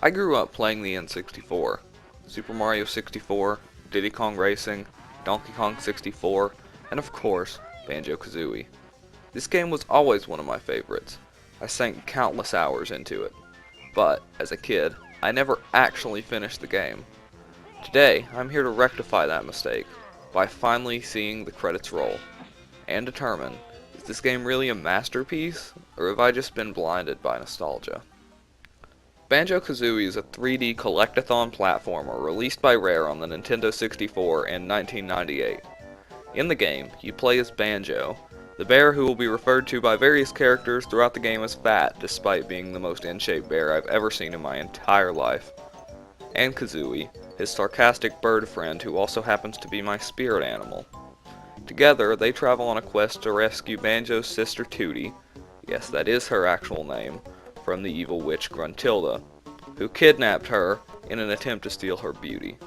I grew up playing the N64. Super Mario 64, Diddy Kong Racing, Donkey Kong 64, and of course, Banjo Kazooie. This game was always one of my favorites. I sank countless hours into it. But, as a kid, I never actually finished the game. Today, I'm here to rectify that mistake by finally seeing the credits roll and determine, is this game really a masterpiece, or have I just been blinded by nostalgia? Banjo Kazooie is a 3D collectathon platformer released by Rare on the Nintendo 64 in 1998. In the game, you play as Banjo, the bear who will be referred to by various characters throughout the game as fat, despite being the most in-shape bear I've ever seen in my entire life. And Kazooie, his sarcastic bird friend who also happens to be my spirit animal. Together, they travel on a quest to rescue Banjo's sister Tooty, yes, that is her actual name, from the evil witch Gruntilda, who kidnapped her in an attempt to steal her beauty.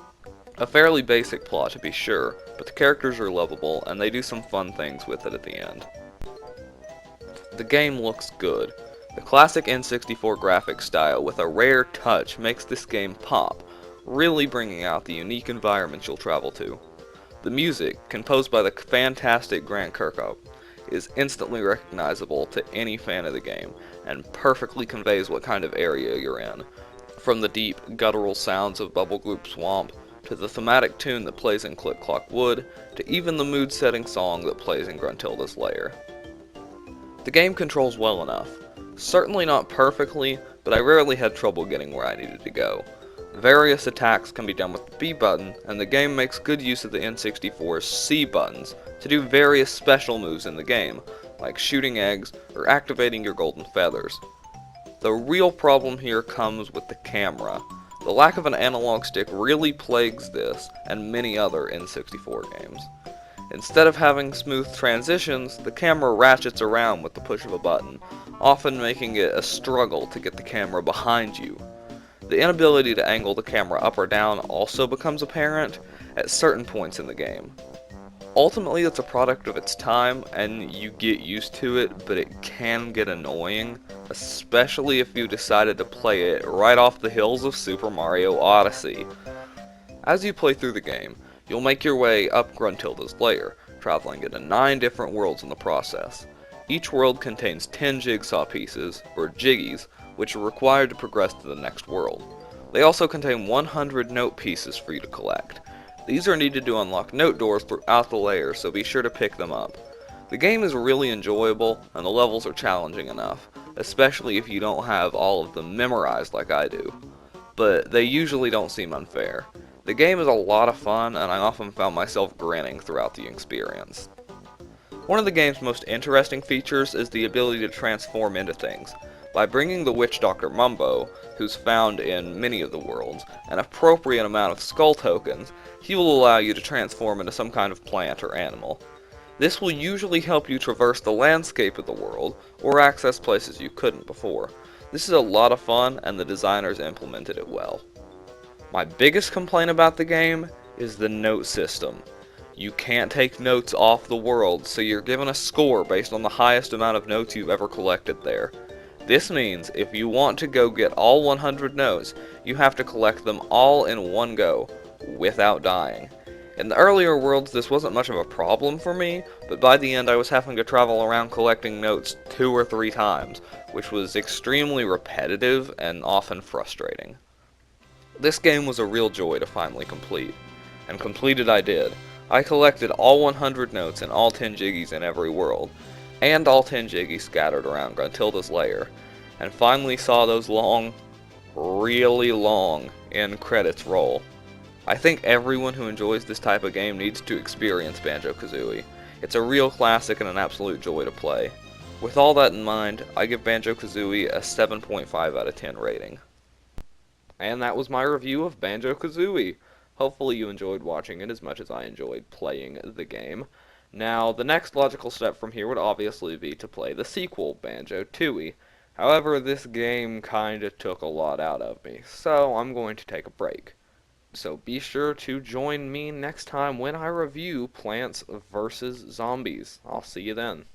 A fairly basic plot to be sure, but the characters are lovable and they do some fun things with it at the end. The game looks good. The classic N64 graphics style with a rare touch makes this game pop, really bringing out the unique environments you'll travel to. The music, composed by the fantastic Grant Kirkhope, is instantly recognizable to any fan of the game, and perfectly conveys what kind of area you're in. From the deep, guttural sounds of Bubble Gloop Swamp, to the thematic tune that plays in Click Clock Wood, to even the mood-setting song that plays in Gruntilda's lair. The game controls well enough. Certainly not perfectly, but I rarely had trouble getting where I needed to go. Various attacks can be done with the B button, and the game makes good use of the N64's C buttons to do various special moves in the game, like shooting eggs or activating your golden feathers. The real problem here comes with the camera. The lack of an analog stick really plagues this and many other N64 games. Instead of having smooth transitions, the camera ratchets around with the push of a button, often making it a struggle to get the camera behind you. The inability to angle the camera up or down also becomes apparent at certain points in the game. Ultimately, it's a product of its time, and you get used to it, but it can get annoying, especially if you decided to play it right off the hills of Super Mario Odyssey. As you play through the game, you'll make your way up Gruntilda's lair, traveling into 9 different worlds in the process. Each world contains 10 jigsaw pieces, or jiggies, which are required to progress to the next world. They also contain 100 note pieces for you to collect. These are needed to unlock note doors throughout the layer, so be sure to pick them up. The game is really enjoyable, and the levels are challenging enough, especially if you don't have all of them memorized like I do. But they usually don't seem unfair. The game is a lot of fun, and I often found myself grinning throughout the experience. One of the game's most interesting features is the ability to transform into things. By bringing the Witch Doctor Mumbo, who's found in many of the worlds, an appropriate amount of skull tokens, he will allow you to transform into some kind of plant or animal. This will usually help you traverse the landscape of the world, or access places you couldn't before. This is a lot of fun, and the designers implemented it well. My biggest complaint about the game is the note system. You can't take notes off the world, so you're given a score based on the highest amount of notes you've ever collected there. This means if you want to go get all 100 notes, you have to collect them all in one go, without dying. In the earlier worlds this wasn't much of a problem for me, but by the end I was having to travel around collecting notes 2 or 3 times, which was extremely repetitive and often frustrating. This game was a real joy to finally complete, and complete it I did. I collected all 100 notes and all 10 jiggies in every world, and all 10 jiggies scattered around Gruntilda's lair, and finally saw those long, really long, end credits roll. I think everyone who enjoys this type of game needs to experience Banjo Kazooie. It's a real classic and an absolute joy to play. With all that in mind, I give Banjo Kazooie a 7.5 out of 10 rating. And that was my review of Banjo Kazooie. Hopefully you enjoyed watching it as much as I enjoyed playing the game. Now, the next logical step from here would obviously be to play the sequel, Banjo Tooie. However, this game kinda took a lot out of me, so I'm going to take a break. So be sure to join me next time when I review Plants vs. Zombies. I'll see you then.